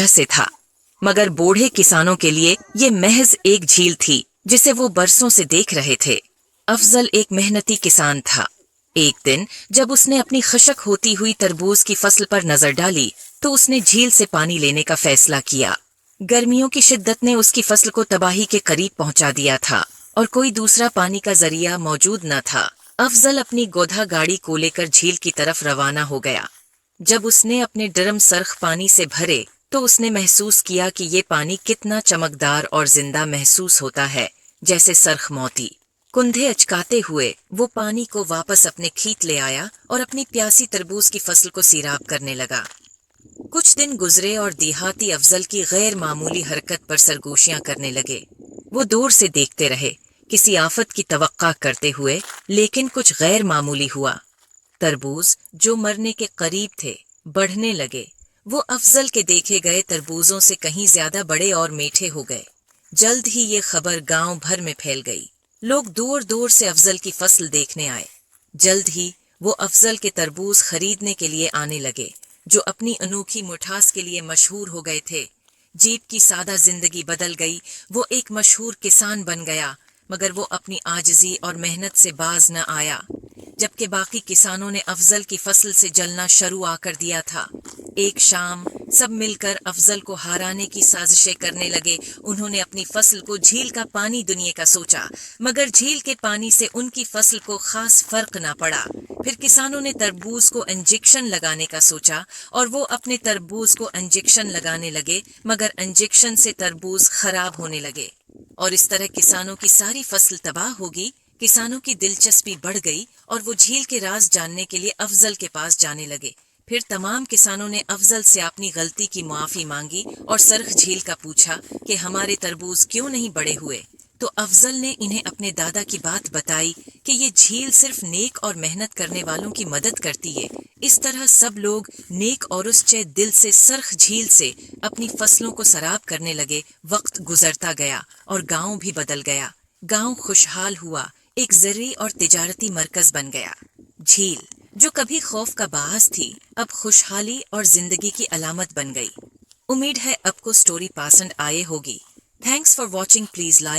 से था, मगर बूढ़े किसानों के लिए ये महज एक झील थी जिसे वो बरसों से देख रहे थे। अफजल एक मेहनती किसान था। एक दिन जब उसने अपनी खशक होती हुई तरबूज की फसल पर नजर डाली तो उसने झील से पानी लेने का फैसला किया। गर्मियों की शिद्दत ने उसकी फसल को तबाही के करीब पहुंचा दिया था और कोई दूसरा पानी का जरिया मौजूद न था। अफजल अपनी गोधा गाड़ी को लेकर झील की तरफ रवाना हो गया। जब उसने अपने ड्रम सर्ख पानी से भरे तो उसने महसूस किया कि ये पानी कितना चमकदार और जिंदा महसूस होता है, जैसे सर्ख मोती। कुंधे अचकाते हुए वो पानी को वापस अपने खेत ले आया और अपनी प्यासी तरबूज की फसल को सीराब करने लगा। कुछ दिन गुजरे और देहाती अफजल की गैर मामूली हरकत पर सरगोशियां करने लगे। वो दूर से देखते रहे, किसी आफत की तवक्का करते हुए, लेकिन कुछ गैर मामूली हुआ। तरबूज जो मरने के करीब थे बढ़ने लगे। वो अफजल के देखे गए तरबूजों से कहीं ज्यादा बड़े और मीठे हो गए। जल्द ही ये खबर गांव भर में फैल गई। लोग दूर दूर से अफजल की फसल देखने आए। जल्द ही वो अफजल के तरबूज खरीदने के लिए आने लगे, जो अपनी अनोखी मिठास के लिए मशहूर हो गए थे। जीप की सादा जिंदगी बदल गई। वो एक मशहूर किसान बन गया, मगर वो अपनी आजिजी और मेहनत से बाज न आया। जबकि बाकी किसानों ने अफजल की फसल से जलना शुरू कर दिया था। एक शाम सब मिलकर अफजल को हराने की साजिशें करने लगे। उन्होंने अपनी फसल को झील का पानी दुनिया का सोचा, मगर झील के पानी से उनकी फसल को खास फर्क ना पड़ा। फिर किसानों ने तरबूज को इंजेक्शन लगाने का सोचा और वो अपने तरबूज को इंजेक्शन लगाने लगे, मगर इंजेक्शन से तरबूज खराब होने लगे और इस तरह किसानों की सारी फसल तबाह होगी। किसानों की दिलचस्पी बढ़ गई और वो झील के राज जानने के लिए अफजल के पास जाने लगे। फिर तमाम किसानों ने अफजल से अपनी गलती की माफी मांगी और सर्ख झील का पूछा कि हमारे तरबूज क्यों नहीं बड़े हुए। तो अफजल ने इन्हें अपने दादा की बात बताई कि ये झील सिर्फ नेक और मेहनत करने वालों की मदद करती है। इस तरह सब लोग नेक और उसचे दिल से सर्ख झील से अपनी फसलों को सराब करने लगे। वक्त गुजरता गया और गांव भी बदल गया। गांव खुशहाल हुआ, एक ज़रूरी और तिजारती मरकज बन गया। झील जो कभी खौफ का बास थी, अब खुशहाली और जिंदगी की अलामत बन गई। उम्मीद है आपको स्टोरी पसंद आए होगी। Thanks for watching. Please like